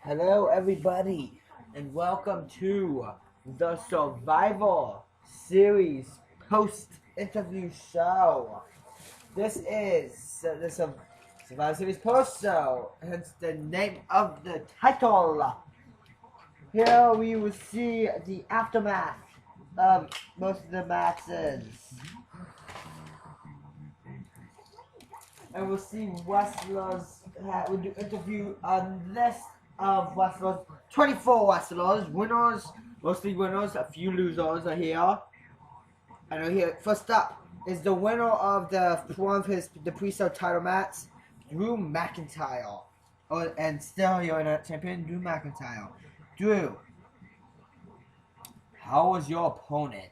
Hello, everybody, and welcome to the Survival Series post-interview show. This is the Survival Series post show, hence the name of the title. Here we will see the aftermath of most of the matches. And we'll see wrestlers. We'll do interview a list of wrestlers. 24 wrestlers, winners, mostly winners. A few losers are here. I know here. First up is the winner of one of the pre-show title match, Drew McIntyre. Oh, and still your internet champion, Drew McIntyre. Drew, how was your opponent,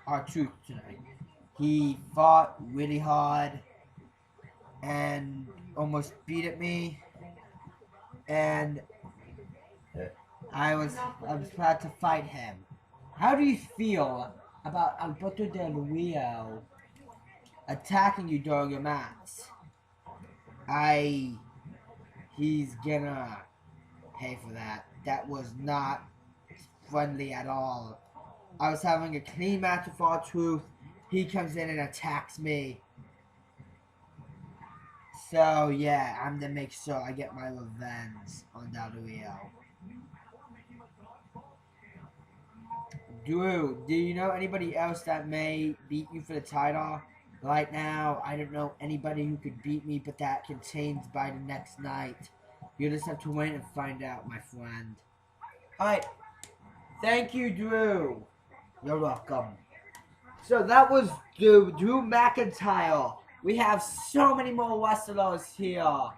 R-Truth, tonight? He fought really hard and almost beat at me, and I was proud to fight him. How do you feel about Alberto Del Rio attacking you during your match? He's gonna pay for that. That was not friendly at all. I was having a clean match with R-Truth. He comes in and attacks me. So yeah, I'm gonna make sure I get my revenge on Del Rio. Drew, do you know anybody else that may beat you for the title? Right now, I don't know anybody who could beat me, but that can change by the next night. You just have to wait and find out, my friend. Alright. Thank you, Drew. You're welcome. So that was Drew McIntyre. We have so many more wrestlers here.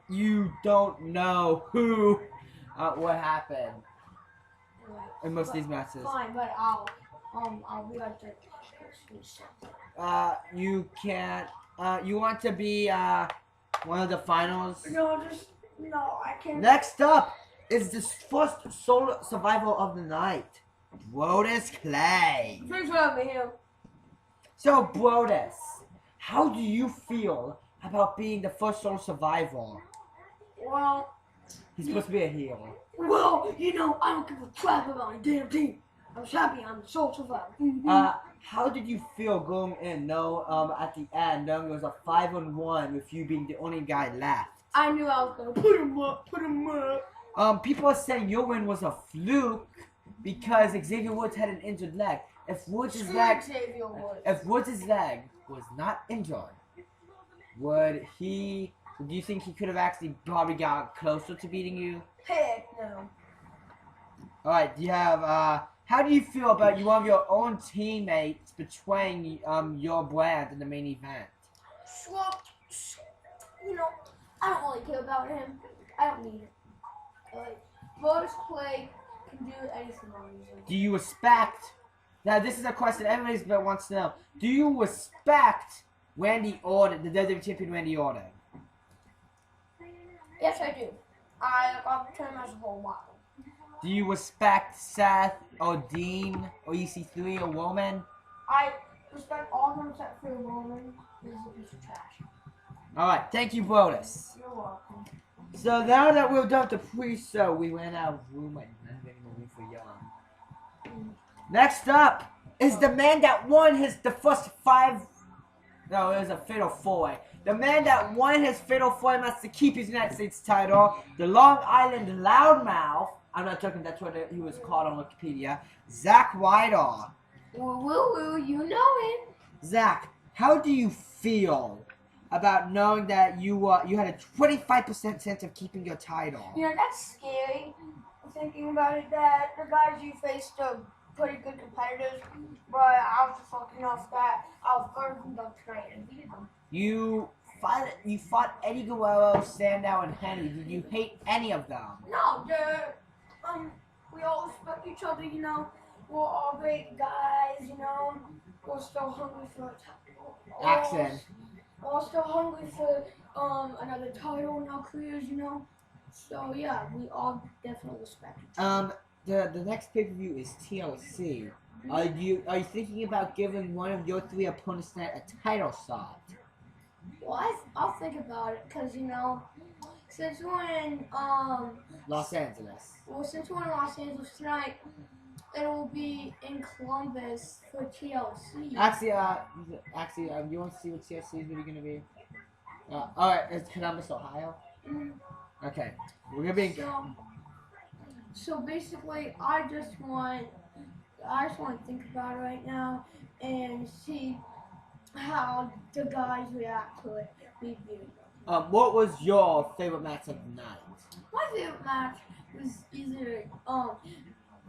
You don't know what happened in most of these matches. Fine, but I'll be like the you can't, you want to be, one of the finals? No, I can't. Next up is the first solo survival of the night, Brodus Clay. Thanks for having me here. So, Brodus, how do you feel about being the first solo survivor? Well, he's supposed to be a heel. Well, I don't give a crap about my damn team. I'm happy I'm the sole survivor. How did you feel going in? At the end, knowing it was a 5-on-1 with you being the only guy left. I knew I was gonna put him up. People are saying your win was a fluke because Xavier Woods had an injured leg. If Woods' leg was not injured, do you think he could have actually probably got closer to beating you? Heck no. Alright, do you have, how do you feel about one of your own teammates betraying, your brand in the main event? Well, I don't really care about him. I don't need it. Brodus Clay can do anything on music. Do you respect, now this is a question everybody wants to know, do you respect Randy Orton, the WWE Champion Randy Orton? Yes, I do. I've turned him as a whole while. Do you respect Seth or Dean or EC3 or Roman? I respect all of them except for Roman. He's a piece of trash. Alright, thank you, Brodus. You're welcome. So now that we're done with the pre-show, we ran out of room and nothing room for Young. Next up is the man that won the first 5. No, it was a Fatal 4-Way. The man that won his Fatal 4-Way match to keep his United States title, the Long Island Loudmouth. I'm not joking, that's what he was called on Wikipedia. Zack Ryder. Woo, you know it. Zack, how do you feel about knowing that you had a 25% chance of keeping your title? That's scary. Thinking about it, that the guys you faced are pretty good competitors, but I was just looking off that I was going from them tonight and beat them. You fought Eddie Guerrero, Sandow, and Henry. Did you hate any of them? No, we all respect each other, We're all great guys, We're still hungry for a title. Accent. We're still hungry for another title in our careers, So yeah, we all definitely respect each other. The next pay-per-view is TLC. Are you thinking about giving one of your 3 opponents tonight a title shot? Well, I'll think about it, cause you know, since we're in Los Angeles. since we're in Los Angeles tonight, it will be in Columbus for TLC. Actually, you want to see what TFC is really gonna be? Alright, it's Columbus, Ohio. Mhm. Okay, we're gonna be. So basically, I just want to think about it right now and see how the guys react to it. What was your favorite match of the night? My favorite match was either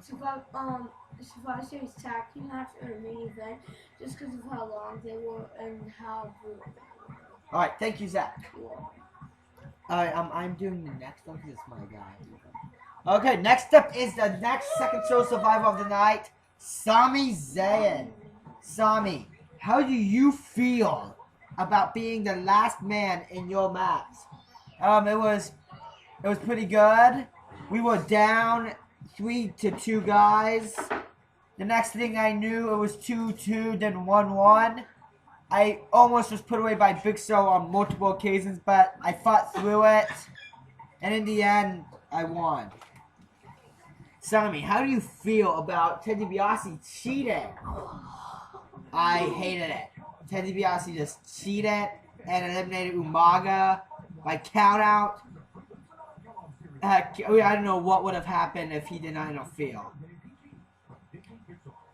Survivor Series tag team match or a main event, just because of how long they were and how brutal they were. All right, thank you, Zach. Cool. All right, I'm doing the next one because it's my guy. Okay, next up is the next second show survivor of the night, Sami Zayn. Sami, how do you feel about being the last man in your match? It was pretty good. We were down 3-2 guys. The next thing I knew, it was 2-2, then 1-1. I almost was put away by Big Show on multiple occasions, but I fought through it, and in the end, I won. Sami, how do you feel about Ted DiBiase cheating? I hated it. Ted DiBiase just cheated and eliminated Umaga by countout. I don't know what would have happened if he did not interfere.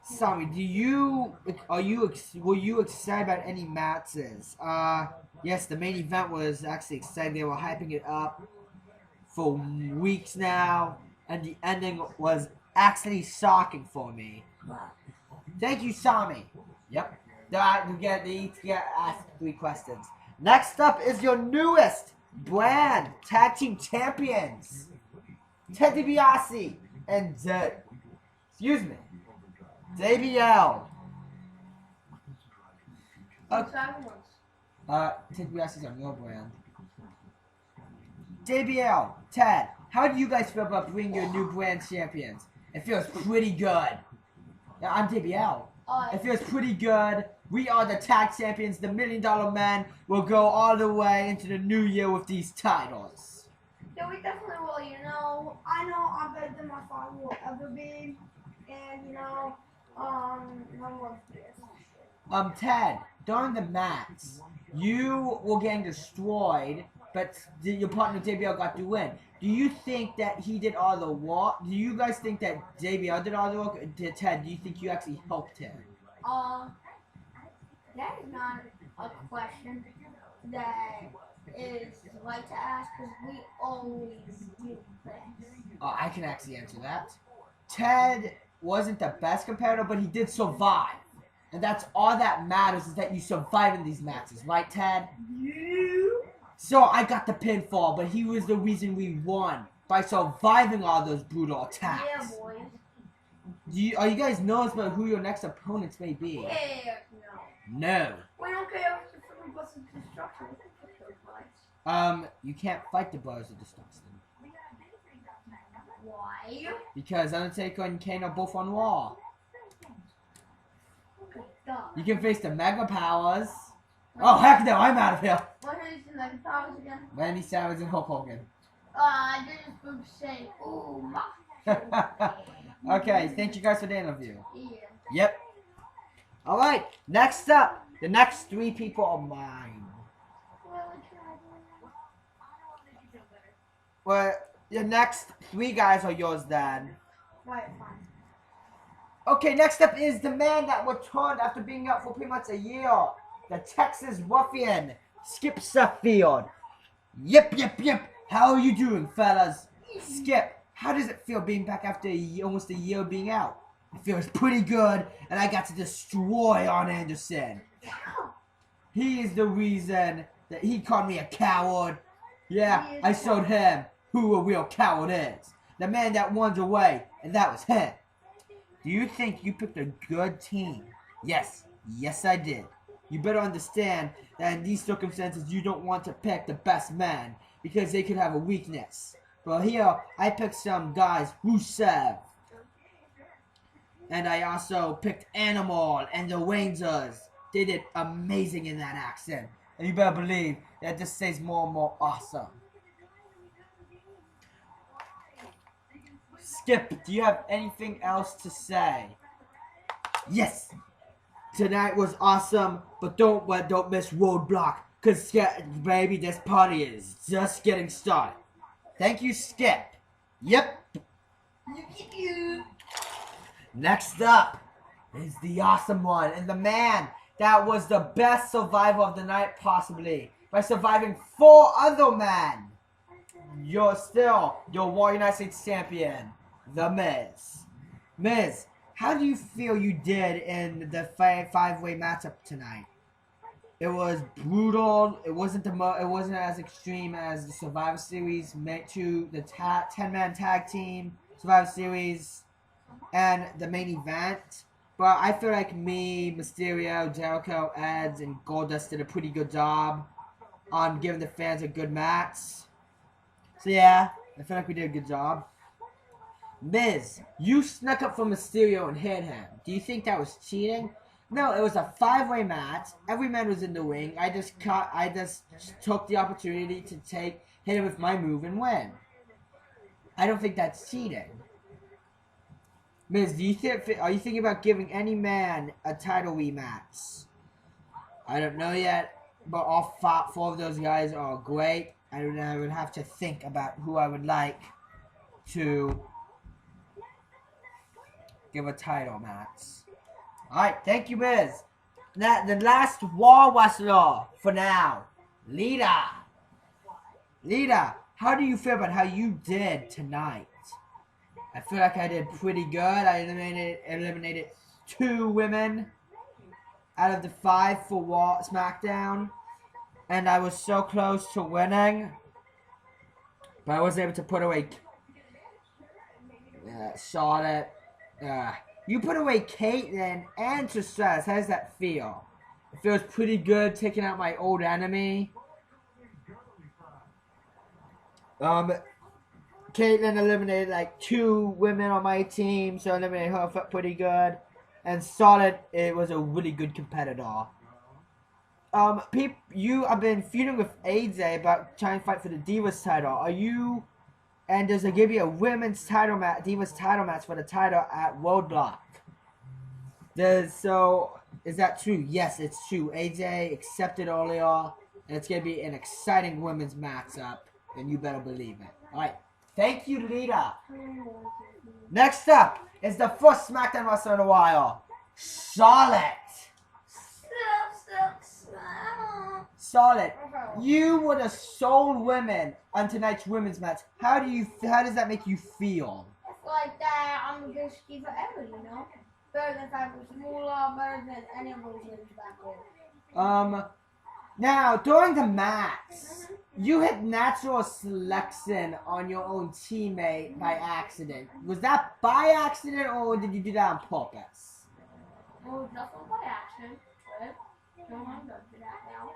Sami, were you excited about any matches? Yes, the main event was actually exciting. They were hyping it up for weeks now, and the ending was actually shocking for me. Thank you, Sami. Yep. You each get asked 3 questions. Next up is your newest brand tag team champions, Ted DiBiase and JBL. Ted DiBiase's on your brand. JBL, Ted, how do you guys feel about being your new brand champions? It feels pretty good. Yeah, I'm JBL. It feels pretty good. We are the tag champions. The $1 Million Man will go all the way into the new year with these titles. Yeah, we definitely will. You know, I know I'm better than my father will ever be, and you know, no more this. Ted, during the match, you were getting destroyed, but your partner JBL got to win. Do you think that he did all the work? Do you guys think that JBL did all the work? Ted, do you think you actually helped him? That is not a question that is like to ask because we always do things. I can actually answer that. Ted wasn't the best competitor, but he did survive. And that's all that matters, is that you survive in these matches, right, Ted? You. So I got the pinfall, but he was the reason we won by surviving all those brutal attacks. Yeah, boys. Are you guys nervous about who your next opponents may be? Heck no. No. We don't care if it's a freaking bus of destruction. We can pick those fights. You can't fight the Brothers of Destruction. Why? Because Undertaker and Kane are both on Raw. You can face the Mega Powers. Oh, heck no, I'm out of here. What is the Mega Powers again? Randy Savage and Hulk Hogan. I just group saying, ooh, my. Okay, thank you guys for the interview. Yeah. Yep. Alright, next up, the next 3 people are mine. Well, the next 3 guys are yours then. Right, fine. Okay, next up is the man that returned after being out for pretty much a year. The Texas Ruffian, Skip Sheffield. Yep. How are you doing, fellas? Skip, how does it feel being back after almost a year of being out? It feels pretty good, and I got to destroy Arn Anderson. He is the reason that he called me a coward. Yeah, I showed him who a real coward is. The man that runs away, and that was him. Do you think you picked a good team? Yes, I did. You better understand that in these circumstances, you don't want to pick the best man because they could have a weakness. Well, here, I picked some guys, Rusev. And I also picked Animal and the Rangers. They did amazing in that action. And you better believe that just says more and more awesome. Skip, do you have anything else to say? Yes! Tonight was awesome, but don't miss Roadblock, cause baby, this party is just getting started. Thank you, Skip. Yep. Next up is the awesome one and the man that was the best survivor of the night, possibly by surviving 4 other men. You're still your War United States champion, The Miz. Miz, how do you feel you did in the 5-way matchup tonight? It was brutal. It wasn't as extreme as the Survivor Series, the 10-man tag team Survivor Series, and the main event. But I feel like me, Mysterio, Jericho, Edge, and Goldust did a pretty good job on giving the fans a good match. So yeah, I feel like we did a good job. Miz, you snuck up from Mysterio and hit him. Do you think that was cheating? No, it was a 5-way match. Every man was in the ring. I just took the opportunity to hit him with my move and win. I don't think that's cheating. Miz, are you thinking about giving any man a title rematch? I don't know yet, but all 4 of those guys are great. I would have to think about who I would like to give a title match. Alright, thank you, Miz. Now, the last War Wrestler for now, Lita. Lita, how do you feel about how you did tonight? I feel like I did pretty good. I eliminated 2 women out of the 5 for SmackDown. And I was so close to winning. But I wasn't able to put away Charlotte. You put away Caitlyn and Trish Stratus. How does that feel? It feels pretty good taking out my old enemy. Caitlyn eliminated like 2 women on my team, so eliminating her felt pretty good. And Charlotte, it was a really good competitor. You have been feuding with AJ about trying to fight for the Divas title. Are you? And there's going to be a women's title match, Divas title match for the title at Roadblock. So, is that true? Yes, it's true. AJ accepted earlier, and it's going to be an exciting women's matchup, and you better believe it. Alright, thank you, Lita. Next up is the first SmackDown wrestler in a while, Charlotte. Charlotte, you were the sole women on tonight's women's match. How does that make you feel? It's like that I'm the best diva ever, you know? Better than Fabulous Moolah, better than any of those ladies back there. Now, during the match, you hit natural selection on your own teammate by accident. Was that by accident, or did you do that on purpose? Oh, nothing by accident. No one does that now.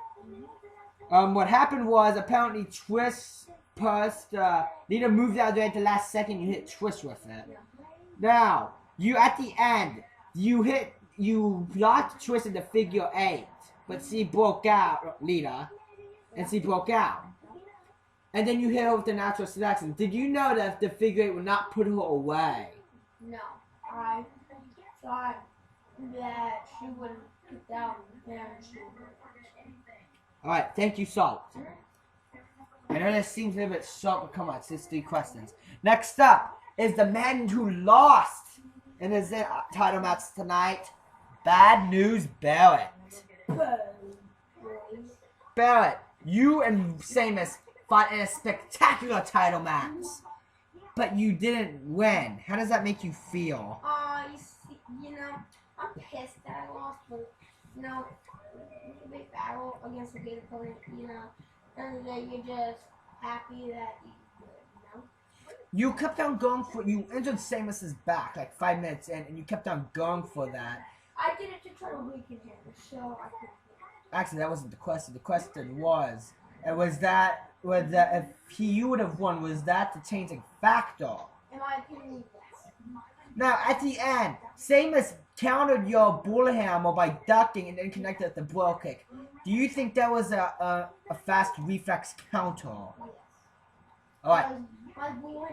What happened was, apparently Trish pressed, Lita moved out there at the last second, you hit Trish with it. Yeah. Now, at the end, you blocked Trish in the figure 8, but she broke out, Lita, and she broke out. And then you hit her with the natural selection. Did you know that the figure 8 would not put her away? No. I thought that she wouldn't get down there and she would. Alright, thank you, Salt. I know this seems a little bit short, but come on, it's just 3 questions. Next up is the man who lost in his title match tonight, Bad News Barrett. Barrett, you and Sheamus fought in a spectacular title match, but you didn't win. How does that make you feel? You know, I'm pissed that I lost, but, you know, it's a big battle against a good opponent, you know, and then you're just happy that you did, you know? You kept on going for, you injured Sheamus's back like 5 minutes in, and you kept on going for that. I did it to try to weaken him, so I could. Actually, that wasn't the question. The question was, if you would have won, was that the changing factor? In my opinion, yes. Now, at the end, Samus countered your bull hammer by ducking and then connected with the blow kick. Do you think that was a fast reflex counter? Yes. Alright. My boy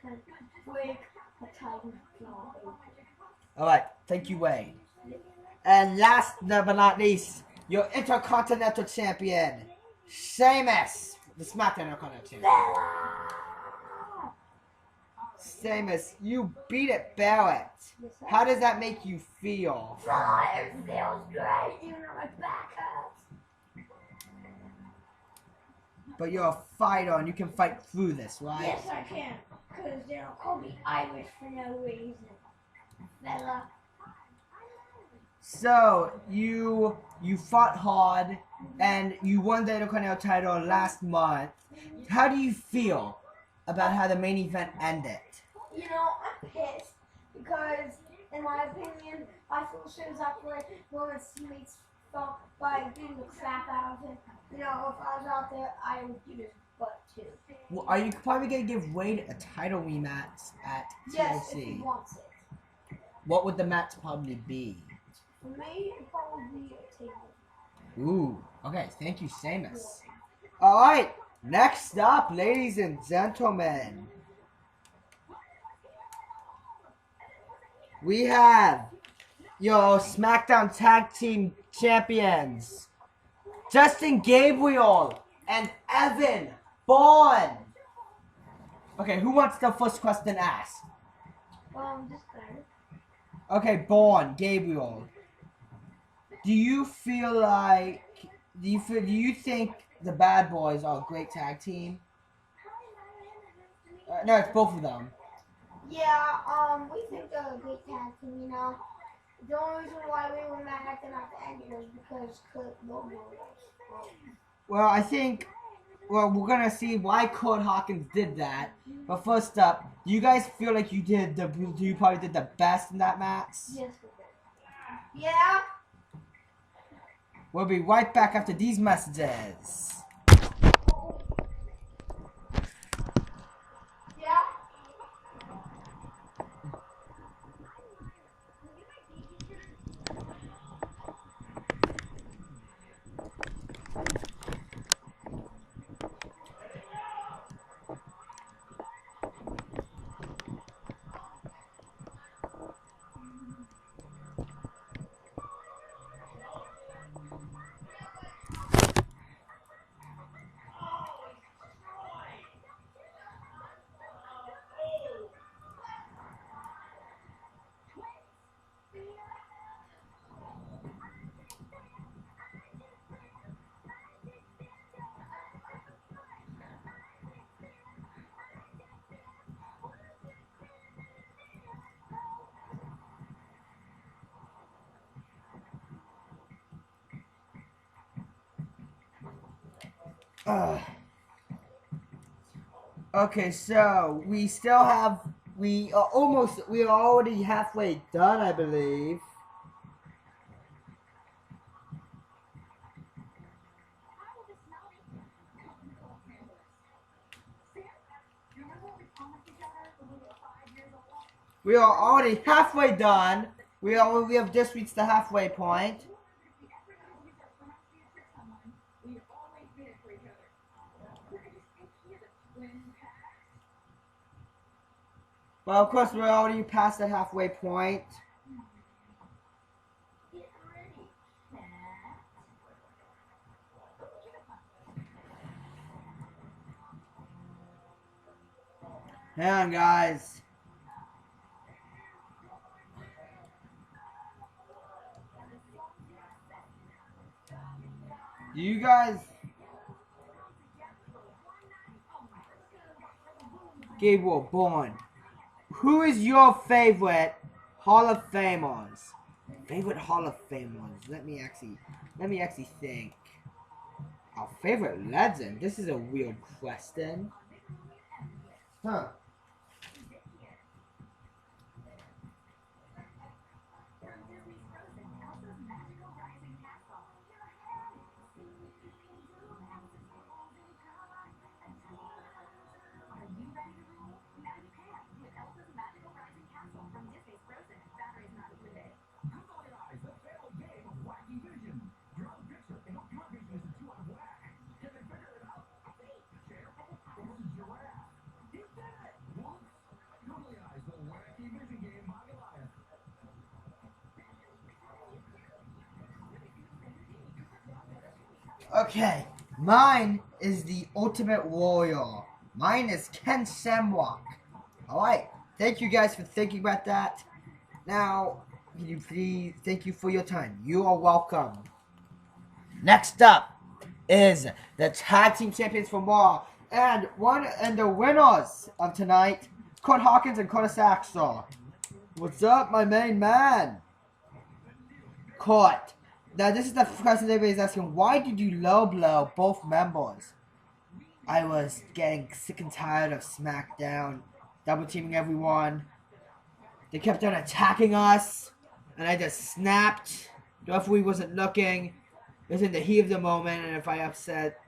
can break a Titan's jaw open. Alright. Thank you, Wayne. And last but not least, your Intercontinental Champion, Sheamus. The SmackDown Intercontinental Champion. Sheamus, you beat it, Barrett. Yes, sir. How does that make you feel? Oh, it feels great. Even though my back hurts. But you're a fighter and you can fight through this, right? Yes, I can. Because they don't call me Irish for no reason. Fella. So you fought hard and you won the Intercontinental title last month. How do you feel about how the main event ended? You know, I'm pissed because, in my opinion, I feel shows up like Roman's teammates felt by beating the crap out of him. You know, if I was out there, I would give his butt too. Well, are you probably gonna give Wade a title rematch at Yes, if TLC? he wants it. What would the match probably be? For me, it'd probably be a table. Ooh, okay, thank you, Sheamus. Alright, next up, ladies and gentlemen, we have your SmackDown Tag Team Champions, Justin Gabriel and Evan Bourne. Okay, who wants the first question asked? This guy. Okay, Bourne, Gabriel. Do you feel like do you think the Bad Boys are a great tag team? No, it's both of them. Yeah, we think they're a great tag team, you know. The only reason why we were mad at them at the end was because Kurt Lobo was. Well, I think we're gonna see why Kurt Hawkins did that. But first up, do you guys feel like you probably did the best in that match? Yes, we did. Yeah. We'll be right back after these messages. Yeah. Okay, so we still have we are already halfway done, I believe. We are already halfway done. We have just reached the halfway point. Well, of course, we're already past the halfway point. Hang on, guys. Do you guys... Gabriel Bourne. Who is your favorite Hall of Famers? Favorite Hall of Famers. Let me actually think. Our favorite legend. This is a weird question. Huh. Okay, mine is the Ultimate Warrior. Mine is Ken Samwok. Alright, thank you guys for thinking about that. Now, can you please, thank you for your time. You are welcome. Next up is the Tag Team Champions from Raw. And the winners of tonight, Kurt Hawkins and Curtis Axel. What's up, my main man? Kurt. Now, this is the question everybody's asking. Why did you low blow both members? I was getting sick and tired of SmackDown double teaming everyone. They kept on attacking us, and I just snapped. The referee wasn't looking. It was in the heat of the moment, and if I upset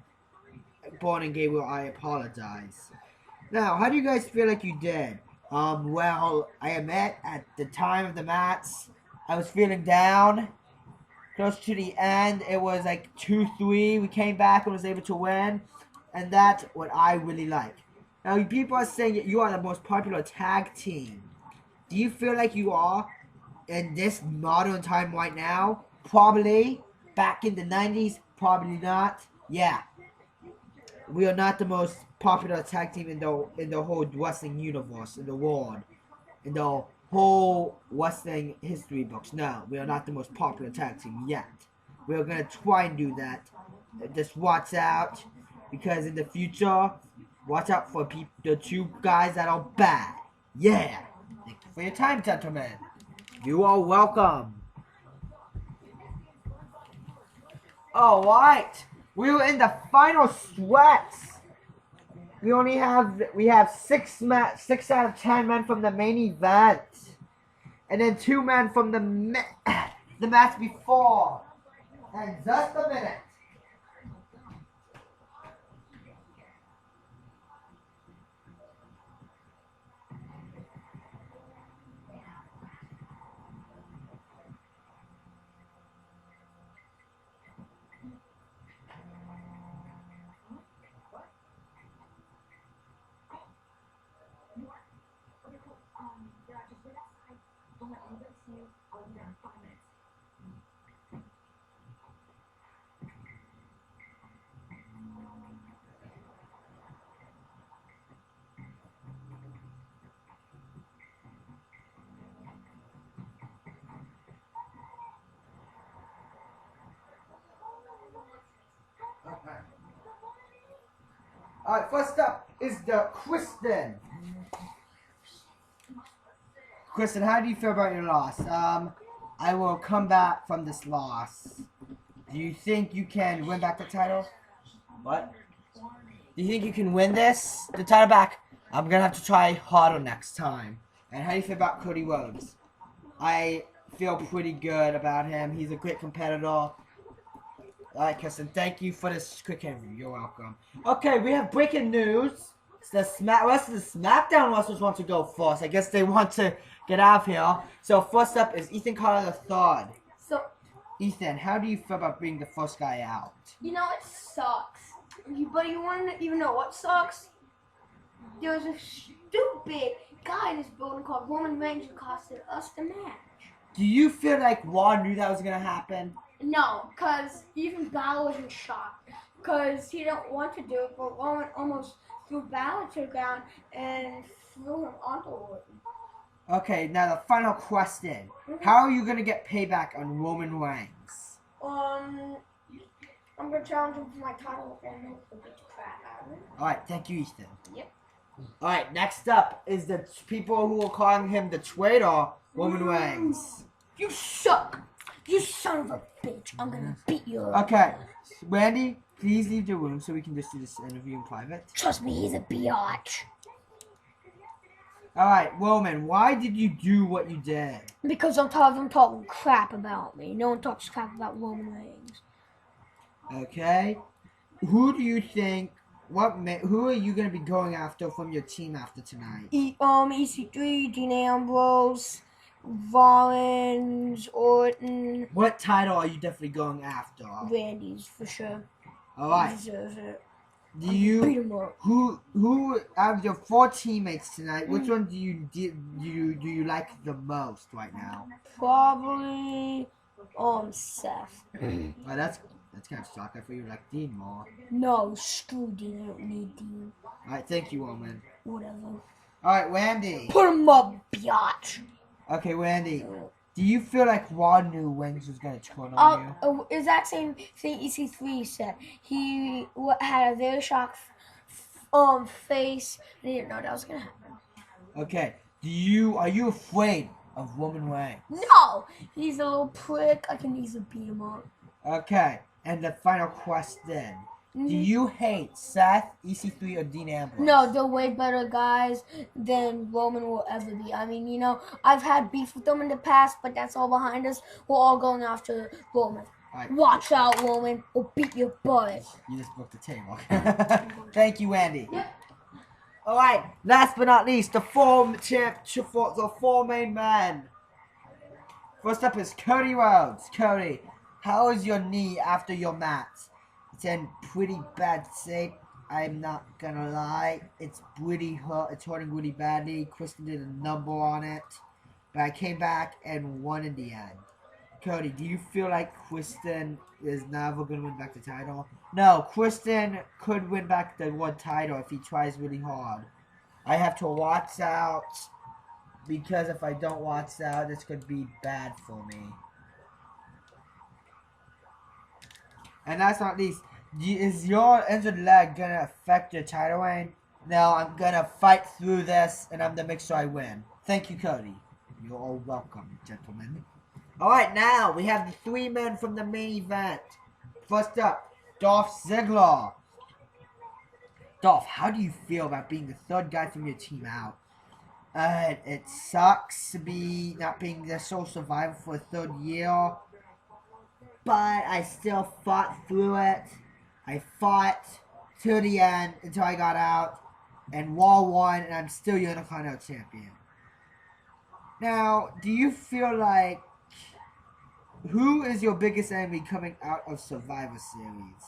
Bourne and Gabriel, I apologize. Now, how do you guys feel like you did? Well, I admit, at the time of the match, I was feeling down. Close to the end, it was like 2-3. We came back and was able to win. And that's what I really like. Now, people are saying that you are the most popular tag team. Do you feel like you are in this modern time right now? Probably. Back in the 90s? Probably not. Yeah. We are not the most popular tag team in the whole wrestling universe, in the world. In the whole wrestling history books. No, we are not the most popular tag team yet. We are going to try and do that. Just watch out. Because in the future, watch out for the two guys that are bad. Yeah. Thank you for your time, gentlemen. You are welcome. Alright. We were in the final stretch. We have 6 out of 10 men from the main event. And then 2 men from the match before. And just a minute. Alright, first up is the Kristen. Kristen, how do you feel about your loss? I will come back from this loss. Do you think you can win back the title? What? Do you think you can win the title back? I'm gonna have to try harder next time. And how do you feel about Cody Rhodes? I feel pretty good about him. He's a great competitor. Alright, Kristen, thank you for this quick interview. You're welcome. Okay, we have breaking news. The rest of the SmackDown wrestlers want to go first. I guess they want to get out of here. So first up is Ethan Carter III. So, Ethan, how do you feel about being the first guy out? you know, it sucks. But you want to even know what sucks? There was a stupid guy in this building called Roman Reigns who costed us the match. Do you feel like Raw knew that was going to happen? No, because even Balor was in shock. Because he didn't want to do it, but Roman almost threw Balor to the ground and threw him onto Orton. Okay, now the final question. How are you going to get payback on Roman Reigns? I'm going to challenge him for my title and he'll beat the crap out of him. Alright, thank you, Ethan. Yep. Alright, next up is the people who are calling him the traitor, Roman Reigns. You suck! You son of a bitch! I'm gonna beat you. Okay, Randy, please leave the room so we can just do this interview in private. Trust me, he's a biatch. Alright, Roman, why did you do what you did? Because I'm tired of them talking crap about me. No one talks crap about Roman Reigns. Okay, who do you think? Who are you gonna be going after from your team after tonight? EC3, Dean Ambrose, Rollins, Orton. What title are you definitely going after? Randy's for sure. Alright. He deserves it. Do Beat you him up. who out of your 4 teammates tonight? Which one do you like the most right now? Probably Seth. Well, that's That's kind of shock. I thought you like Dean more. No, screw Dean. I don't need Dean. Alright, thank you, woman. Whatever. Alright, Wendy. Put him up, biatch. Okay, Wendy. Do you feel like Raw knew Wings was gonna turn on you? Exact same thing EC3 said. He had a very shocked face. He didn't know that was gonna happen. Okay. Are you afraid of Roman Reigns? No! He's a little prick. I can easily beat him up. Okay. And the final question. Do you hate Seth, EC3, or Dean Ambrose? No, they're way better guys than Roman will ever be. I mean, you know, I've had beef with them in the past, but that's all behind us. We're all going after Roman. Right. Watch out, Roman. We'll beat your butt. You just broke the table. Thank you, Andy. Yep. Alright, last but not least, the four main men. First up is Cody Rhodes. Cody, how is your knee after your match? It's in pretty bad shape. I'm not gonna lie. It's pretty hurt. It's hurting really badly. Kristen did a number on it. But I came back and won in the end. Cody, do you feel like Kristen is never going to win back the title? No, Kristen could win back the one title if he tries really hard. I have to watch out, because if I don't watch out, this could be bad for me. And last but not least, is your injured leg going to affect your title reign? No, I'm going to fight through this, and I'm going to make sure I win. Thank you, Cody. You're all welcome, gentlemen. Alright, now we have the three men from the main event. First up, Dolph Ziggler. Dolph, how do you feel about being the third guy from your team out? It sucks to be not being the sole survivor for a third year, but I still fought through it. I fought to the end until I got out, and Raw won, and I'm still Unicorn champion. Now, do you feel like, who is your biggest enemy coming out of Survivor Series?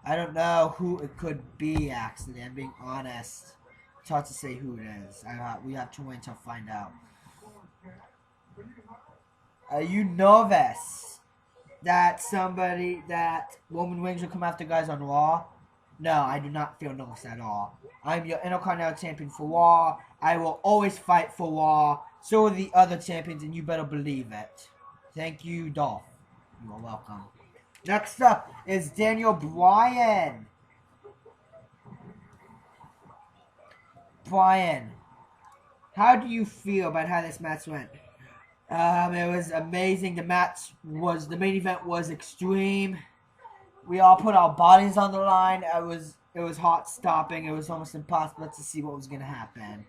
I don't know who it could be, actually. I'm being honest. It's hard to say who it is. We have to wait until find out. Are you nervous that Roman Reigns will come after guys on Raw? No, I do not feel nervous at all. I'm your Intercontinental Champion for Raw. I will always fight for Raw. So are the other champions, and you better believe it. Thank you, Dolph. You are welcome. Next up is Daniel Bryan. Bryan, how do you feel about how this match went? It was amazing. The main event was extreme. We all put our bodies on the line. It was heart stopping. It was almost impossible to see what was going to happen.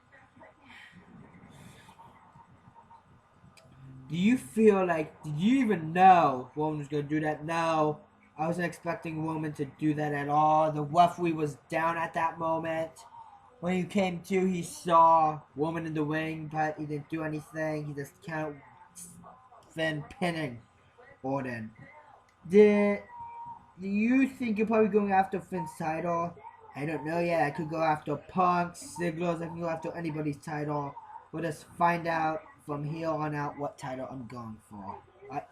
Do you feel like, did you even know Roman was going to do that? No, I wasn't expecting Roman to do that at all. The referee was down at that moment. When he came to, he saw Roman in the ring, but he didn't do anything. He just kind of Finn pinning Orton. Do you think you're probably going after Finn's title? I don't know yet. I could go after Punk, Ziggler's. I can go after anybody's title. We'll just find out from here on out what title I'm going for.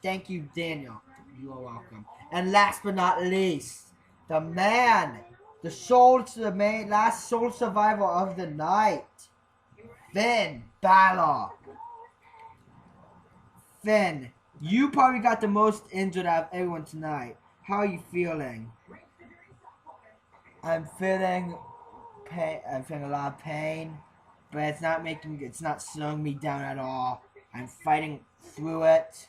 Thank you, Daniel. You are welcome. And last but not least, the man, the last sole survivor of the night, Finn Balor. Finn, you probably got the most injured out of everyone tonight. How are you feeling? I'm feeling pain. I'm feeling a lot of pain, but it's not slowing me down at all. I'm fighting through it.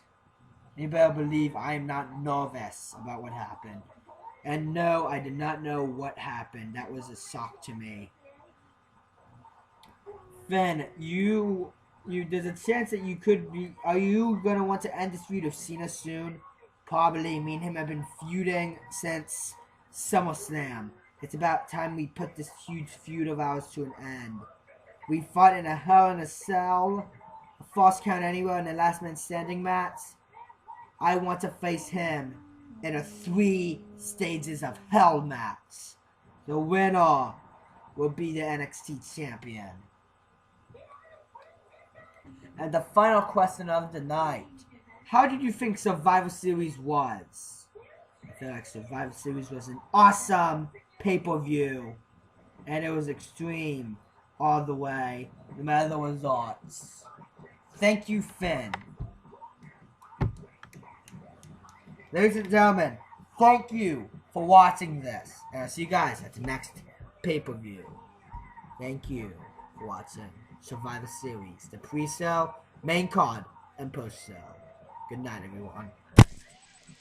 You better believe I am not nervous about what happened. And no, I did not know what happened. That was a shock to me. Finn, there's a chance that you could be. Are you gonna want to end this feud of Cena soon? Probably. Me and him have been feuding since SummerSlam. It's about time we put this huge feud of ours to an end. We fought in a Hell in a Cell, a False Count Anywhere, in the Last Man Standing match. I want to face him in a 3 stages of Hell match. The winner will be the NXT champion. And the final question of the night. How did you think Survivor Series was? feel like Survivor Series was an awesome pay-per-view. And it was extreme all the way, no matter the results. Thank you, Finn. Ladies and gentlemen, thank you for watching this. And I'll see you guys at the next pay-per-view. Thank you for watching Survivor Series, the pre-show, main card, and post-show. Good night, everyone.